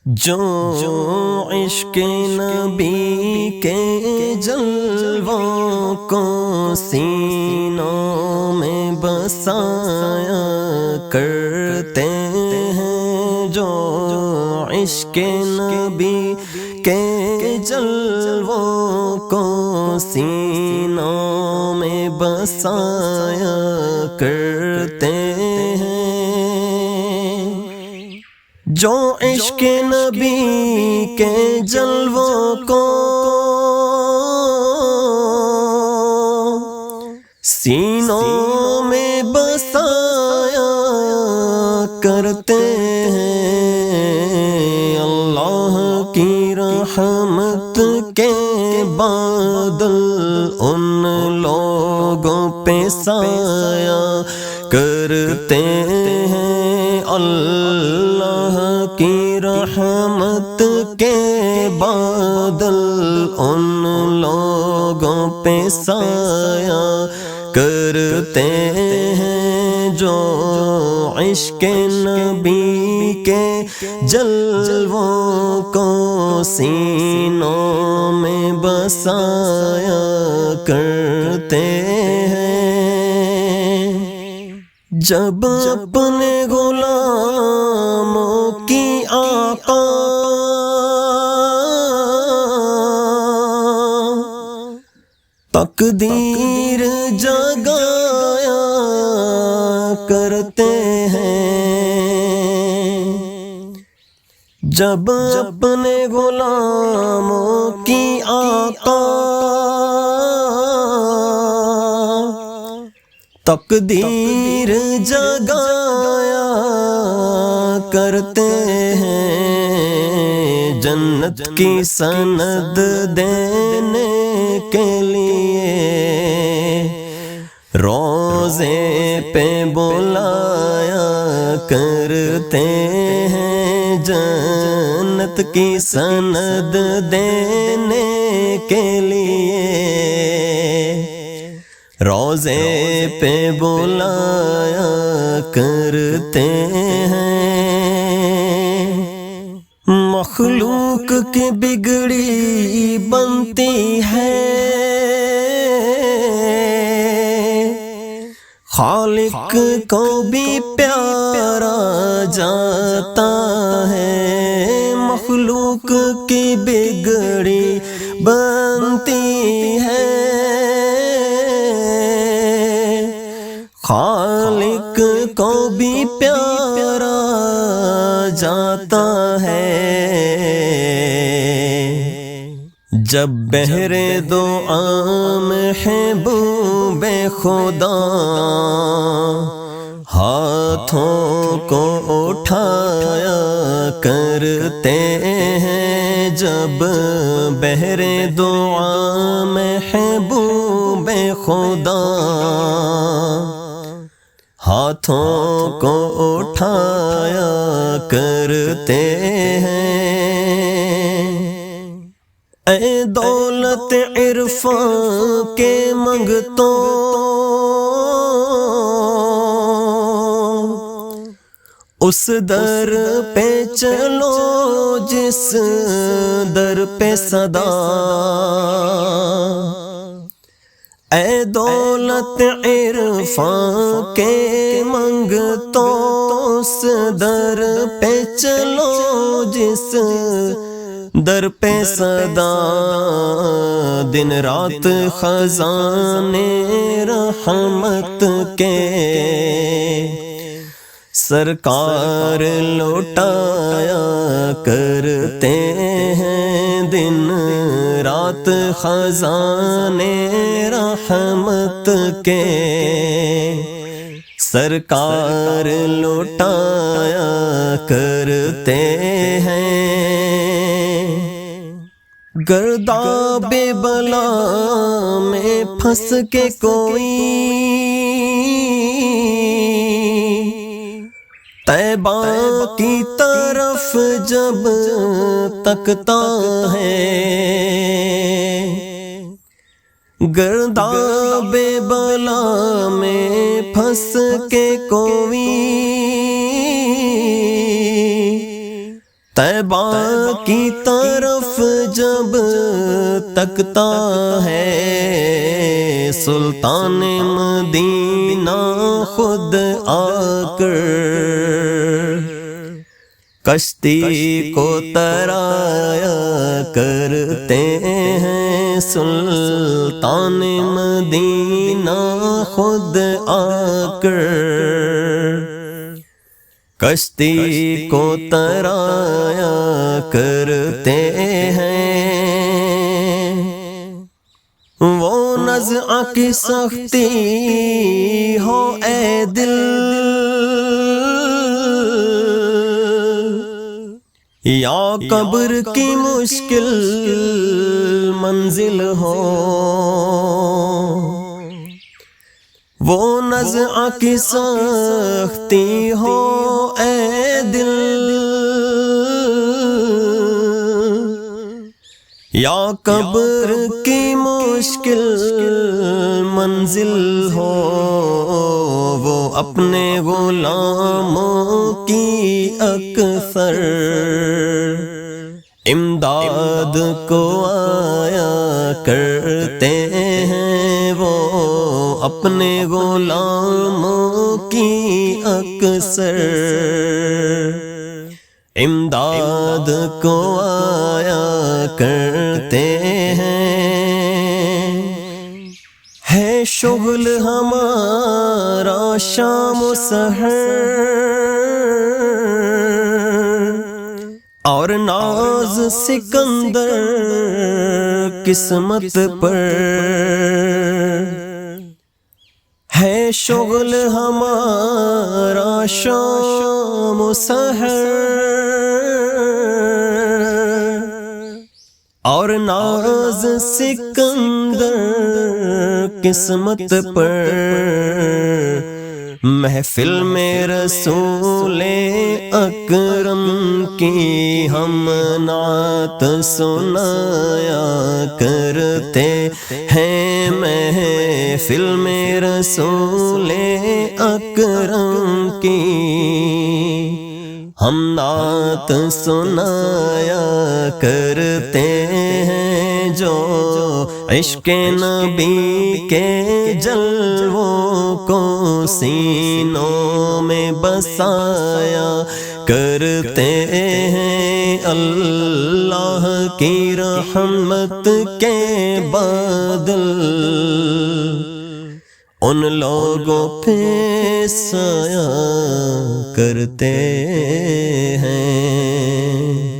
جو عشق نبی کے جلووں کو سینوں میں بسایا کرتے ہیں، جو عشق نبی کے جلووں کو سینوں میں بسایا کرتے ہیں، جو عشق نبی کے جلووں کو سینوں میں بسایا کرتے ہیں، اللہ کی رحمت کے بادل ان لوگوں پہ سایہ کرتے ہیں، اللہ کی رحمت کے بادل ان لوگوں پہ سایہ کرتے ہیں، جو عشق نبی کے جلووں کو سینوں میں بسایا کرتے ہیں، جب اپنے غلاموں کی آقا تقدیر جگایا کرتے ہیں، جب اپنے غلاموں کی آقا تقدیر جگایا کرتے ہیں، جنت کی سند دینے کے لیے روزے پہ بلایا کرتے ہیں، جنت کی سند دینے کے لیے روزے پہ بلایا کرتے ہیں، مخلوق کی بگڑی بنتی ہے، خالق کو بھی پیارا جاتا ہے، مخلوق کی بگڑی بنتی ہے، خالق کو بھی پیارا جاتا ہے، جب بہر دعا محبوب خدا ہاتھوں کو اٹھایا کرتے ہیں، جب بہر دعا محبوب خدا ہاتھوں کو اٹھایا کرتے ہیں، اے دولت عرفان کے منگتوں اس در پہ چلو جس در پہ صدا، اے دولت عرفان کے منگتوں اس در پہ چلو جس در پہ صدا، دن رات خزانے رحمت کے سرکار لوٹایا کرتے ہیں، دن رات خزانے رحمت کے سرکار لوٹایا کرتے ہیں، گرداب بلا میں پھنس کے کوئی طیبہ کی طرف جب تکتا ہے، گرداب بلا میں پھنس کے کوئی طیبہ کی طرف جب تکتا ہے سلطان مدینہ خود آ کر، کشتی کو ترایا کرتے ہیں سلطان مدینہ خود آ کر، کشتی کو ترایا کرتے ہیں۔ وہ نزع کی سختی ہو اے دل، یا قبر کی مشکل منزل ہو، وہ نزع کی سختی ہو اے دل، یا قبر کی مشکل منزل ہو، وہ اپنے غلاموں کی اکثر امداد کو آیا کرتے ہیں، وہ اپنے غلاموں کی اکثر امداد کو آیا کرتے ہیں۔ ہے شغل ہمارا شام و سحر، اور ناز سکندر قسمت پر، ہے شغل ہمارا شام و سحر، اور ناز سکندر قسمت پر، محفل میں رسول اکرم کی ہم نعت سنایا کرتے ہیں، محفل میں رسول اکرم کی ہم نعت سنایا کرتے ہیں، جو عشق نبی کے جلووں کو سینوں میں بسایا کرتے ہیں، اللہ کی رحمت کے بادل ان لوگوں پہ سایہ کرتے ہیں۔